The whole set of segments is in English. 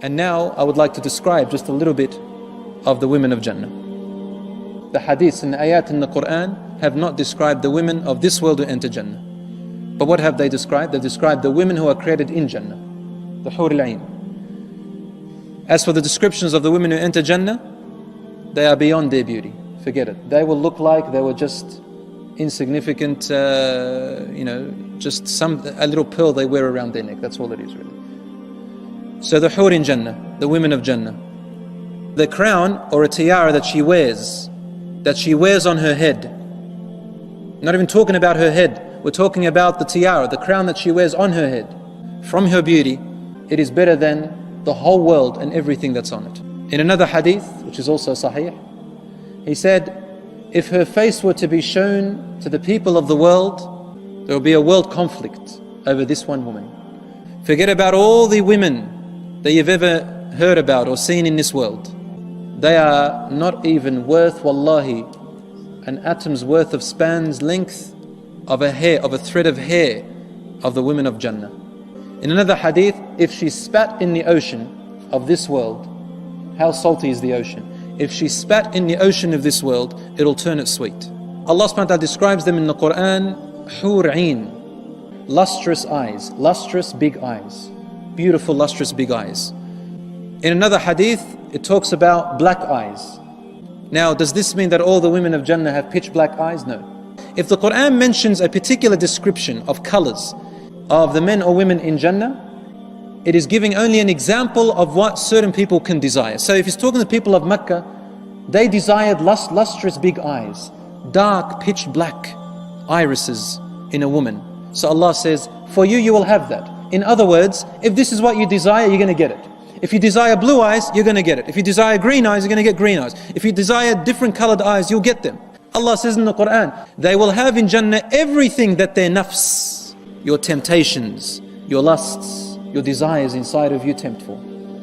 And now I would like to describe just a little bit of the women of Jannah. The hadiths and the ayat in the Quran have not described the women of this world who enter Jannah. But what have they described? They've described the women who are created in Jannah, the Hur al-Ain. As for the descriptions of the women who enter Jannah, they are beyond their beauty. Forget it. They will look like they were just insignificant, just a little pearl they wear around their neck. That's all it is really. So the Hur in Jannah, the women of Jannah, the crown or a tiara that she wears on her head. Not even talking about her head, we're talking about the tiara, the crown that she wears on her head. From her beauty, it is better than the whole world and everything that's on it. In another hadith, which is also sahih, he said, if her face were to be shown to the people of the world, there will be a world conflict over this one woman. Forget about all the women that you've ever heard about or seen in this world. They are not even worth, wallahi, an atom's worth of span's length of a hair, of a thread of hair of the women of Jannah. In another hadith, if she spat in the ocean of this world, how salty is the ocean? If she spat in the ocean of this world, it'll turn it sweet. Allah subhanahu wa ta'ala describes them in the Quran, Hur'een, lustrous eyes, lustrous big eyes, beautiful lustrous big eyes. In another hadith, it talks about black eyes. Now, does this mean that all the women of Jannah have pitch black eyes? No. If the Quran mentions a particular description of colors of the men or women in Jannah, it is giving only an example of what certain people can desire. So if he's talking to the people of Mecca, they desired lustrous big eyes, dark pitch black irises in a woman. So Allah says, for you, you will have that. In other words, if this is what you desire, you're going to get it. If you desire blue eyes, you're going to get it. If you desire green eyes, you're going to get green eyes. If you desire different colored eyes, you'll get them. Allah says in the Quran, they will have in Jannah everything that their nafs, your temptations, your lusts, your desires inside of you tempt for.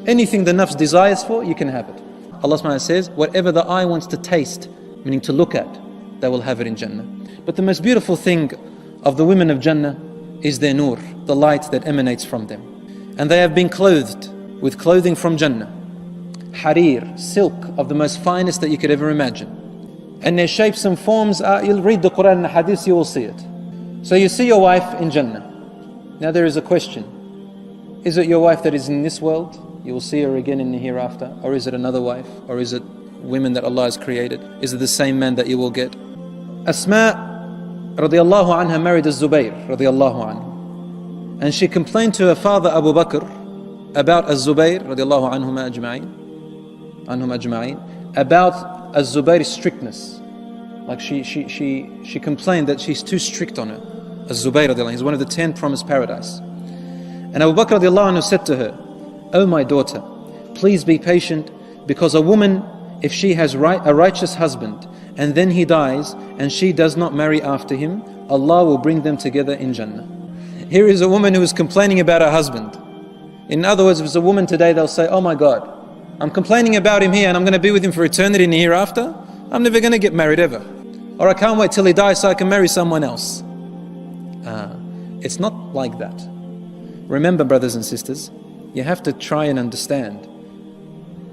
Anything the nafs desires for, you can have it. Allah subhanahu wa ta'ala says, whatever the eye wants to taste, meaning to look at, they will have it in Jannah. But the most beautiful thing of the women of Jannah is their nur, the light that emanates from them. And they have been clothed with clothing from Jannah. Harir, silk of the most finest that you could ever imagine. And their shapes and forms are, you'll read the Quran and the Hadith, you will see it. So you see your wife in Jannah. Now there is a question. Is it your wife that is in this world? You will see her again in the hereafter. Or is it another wife? Or is it women that Allah has created? Is it the same man that you will get? Asma radiallahu anha married Az-Zubayr radiallahu anhu. And she complained to her father Abu Bakr about Az-Zubayr radiallahu anhuma ajma'in, about Az-Zubayr's strictness. Like she complained that she's too strict on her. Az-Zubayr radiallahu anhu, he's one of the 10 promised paradise. And Abu Bakr radiallahu anhu said to her, "O my daughter, please be patient, because a woman, if she has a righteous husband and then he dies and she does not marry after him, Allah will bring them together in Jannah." Here is a woman who is complaining about her husband. In other words, if it's a woman today, they'll say, "Oh my God, I'm complaining about him here and I'm going to be with him for eternity in the hereafter. I'm never going to get married ever. Or I can't wait till he dies so I can marry someone else." It's not like that. Remember, brothers and sisters, you have to try and understand.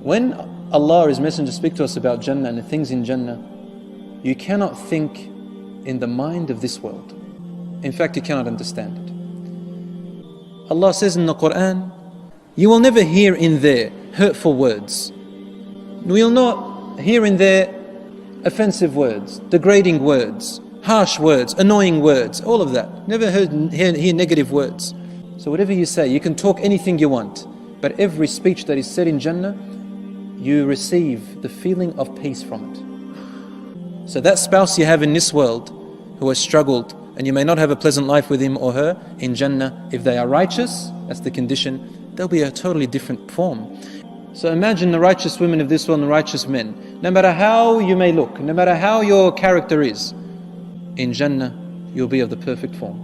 When Allah or His Messenger speak to us about Jannah and the things in Jannah, you cannot think in the mind of this world. In fact, you cannot understand it. Allah says in the Quran, you will never hear in there hurtful words. You will not hear in there offensive words, degrading words, harsh words, annoying words, all of that. Never hear negative words. So whatever you say, you can talk anything you want, but every speech that is said in Jannah, you receive the feeling of peace from it. So that spouse you have in this world who has struggled, and you may not have a pleasant life with him or her, in Jannah, if they are righteous, that's the condition, they'll be a totally different form. So imagine the righteous women of this world and the righteous men. No matter how you may look, no matter how your character is, in Jannah, you'll be of the perfect form.